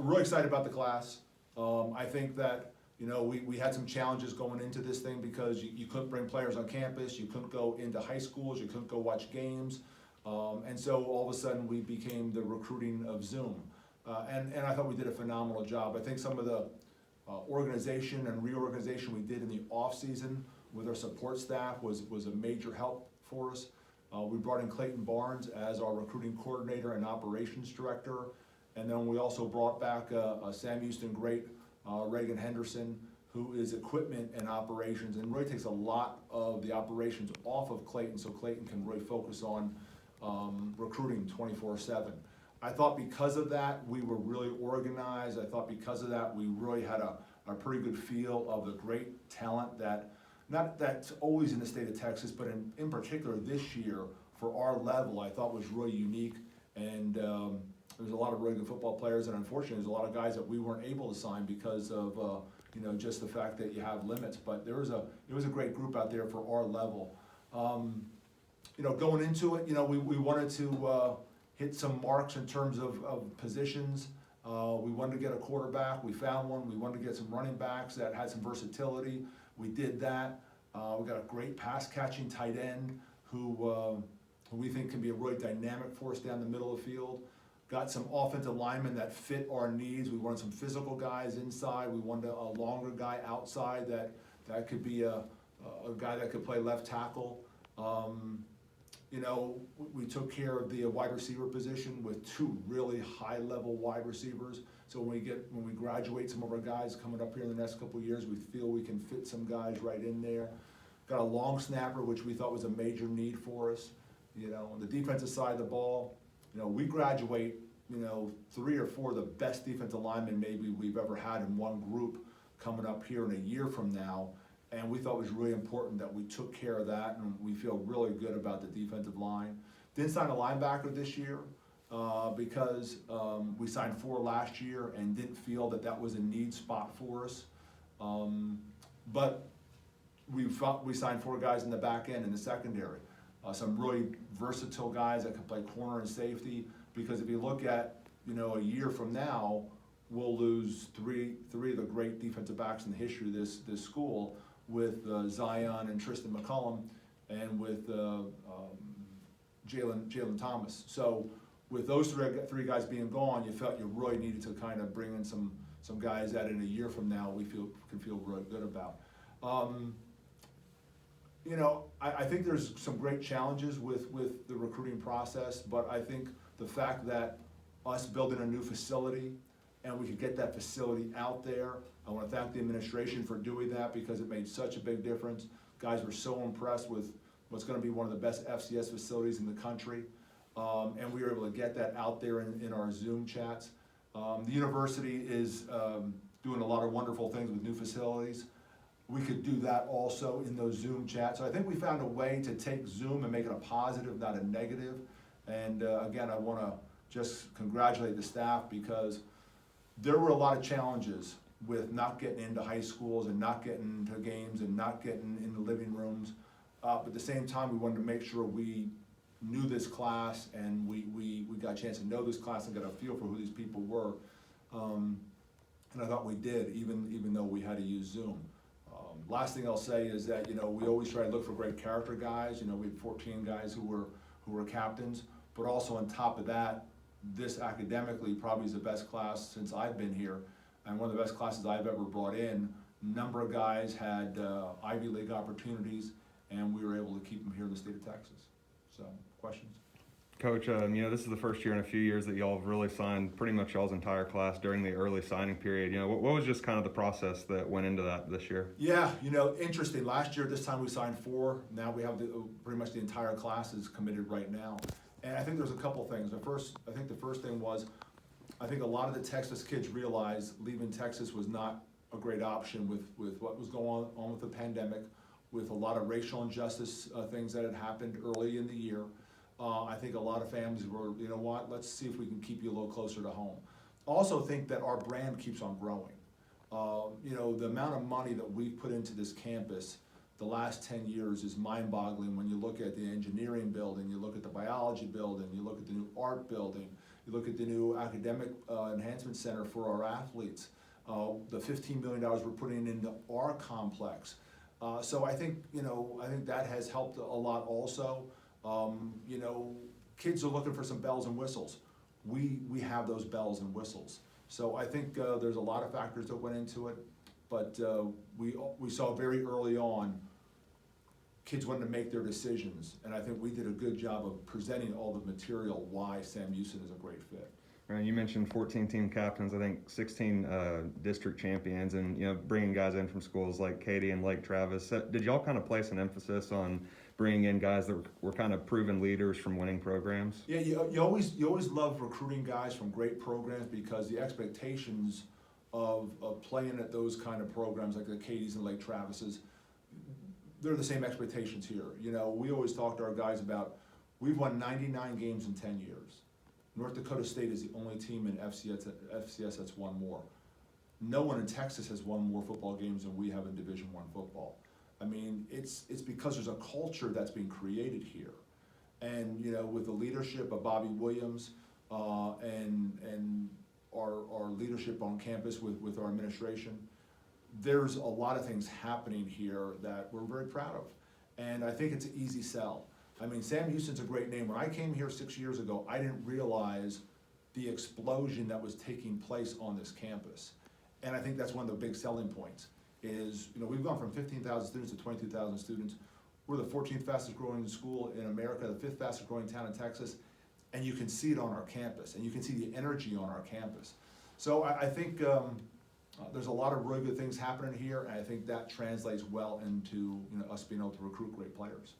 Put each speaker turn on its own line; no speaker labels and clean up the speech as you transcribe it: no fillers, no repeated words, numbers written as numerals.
We're really excited about the class. I think that, we had some challenges going into this thing because you couldn't bring players on campus, you couldn't go into high schools, you couldn't go watch games. And so all of a sudden we became the recruiting of Zoom. And I thought we did a phenomenal job. I think some of the organization and reorganization we did in the off season with our support staff was a major help for us. We brought in Clayton Barnes as our recruiting coordinator and operations director. And then we also brought back a Sam Houston great, Reagan Henderson, who is equipment and operations, and really takes a lot of the operations off of Clayton so Clayton can really focus on recruiting 24/7. I thought because of that, we were really organized. I thought because of that, we really had a pretty good feel of the great talent that's always in the state of Texas, but in particular this year, for our level, I thought was really unique. And there's a lot of really good football players, and unfortunately, there's a lot of guys that we weren't able to sign because of just the fact that you have limits. But it was a great group out there for our level. Going into it, we wanted to hit some marks in terms of positions. We wanted to get a quarterback. We found one. We wanted to get some running backs that had some versatility. We did that. We got a great pass-catching tight end who we think can be a really dynamic force down the middle of the field. Got some offensive linemen that fit our needs. We wanted some physical guys inside. We wanted a longer guy outside that could be a guy that could play left tackle. We took care of the wide receiver position with two really high-level wide receivers. So when we graduate some of our guys coming up here in the next couple of years, we feel we can fit some guys right in there. Got a long snapper, which we thought was a major need for us. On the defensive side of the ball, we graduate, 3 or 4 of the best defensive linemen maybe we've ever had in one group coming up here in a year from now. And we thought it was really important that we took care of that, and we feel really good about the defensive line. Didn't sign a linebacker this year because we signed 4 last year and didn't feel that was a need spot for us. But we signed 4 guys in the back end in the secondary. Some really versatile guys that can play corner and safety, because if you look at, a year from now, we'll lose three of the great defensive backs in the history of this school, with Zion and Tristan McCullum, and with Jalen Thomas. So with those three guys being gone, you felt you really needed to kind of bring in some guys that in a year from now we can feel really good about. I think there's some great challenges with the recruiting process, but I think the fact that us building a new facility and we could get that facility out there, I want to thank the administration for doing that because it made such a big difference. Guys were so impressed with what's going to be one of the best FCS facilities in the country, and we were able to get that out there in our Zoom chats. The university is doing a lot of wonderful things with new facilities. We could do that also in those Zoom chats. So I think we found a way to take Zoom and make it a positive, not a negative. And again, I want to just congratulate the staff because there were a lot of challenges with not getting into high schools and not getting into games and not getting in the living rooms. But at the same time, we wanted to make sure we knew this class and we got a chance to know this class and got a feel for who these people were. And I thought we did, even though we had to use Zoom. Last thing I'll say is that, we always try to look for great character guys. We had 14 guys who were captains, but also on top of that, this academically probably is the best class since I've been here, and one of the best classes I've ever brought in. Number of guys had Ivy League opportunities, and we were able to keep them here in the state of Texas. So, questions?
Coach, this is the first year in a few years that y'all have really signed pretty much y'all's entire class during the early signing period. What was just kind of the process that went into that this year?
Yeah, interesting. Last year at this time we signed 4. Now we have pretty much the entire class is committed right now. And I think there's a couple things. I think the first thing was, I think a lot of the Texas kids realized leaving Texas was not a great option with what was going on with the pandemic, with a lot of racial injustice things that had happened early in the year. I think a lot of families were, let's see if we can keep you a little closer to home. Also think that our brand keeps on growing. The amount of money that we've put into this campus the last 10 years is mind-boggling when you look at the engineering building, you look at the biology building, you look at the new art building, You look at the new academic enhancement center for our athletes, the $15 million we're putting into our complex. So I think, I think that has helped a lot also. Kids are looking for some bells and whistles. We have those bells and whistles. So I think there's a lot of factors that went into it, but we saw very early on kids wanting to make their decisions, and I think we did a good job of presenting all the material why Sam Houston is a great fit.
Right, you mentioned 14 team captains, I think 16 district champions, and bringing guys in from schools like Katy and Lake Travis. Did y'all kind of place an emphasis on bringing in guys that were kind of proven leaders from winning programs?
Yeah, you always love recruiting guys from great programs, because the expectations of playing at those kind of programs like the Katys and Lake Travises, they're the same expectations here. We always talk to our guys about, we've won 99 games in 10 years. North Dakota State is the only team in FCS that's won more. No one in Texas has won more football games than we have in Division I football. I mean, it's because there's a culture that's being created here. And, with the leadership of Bobby Williams and our leadership on campus with our administration, there's a lot of things happening here that we're very proud of. And I think it's an easy sell. I mean, Sam Houston's a great name. When I came here 6 years ago, I didn't realize the explosion that was taking place on this campus. And I think that's one of the big selling points is, we've gone from 15,000 students to 22,000 students. We're the 14th fastest growing school in America, the 5th fastest growing town in Texas. And you can see it on our campus, and you can see the energy on our campus. So I think there's a lot of really good things happening here, and I think that translates well into us being able to recruit great players.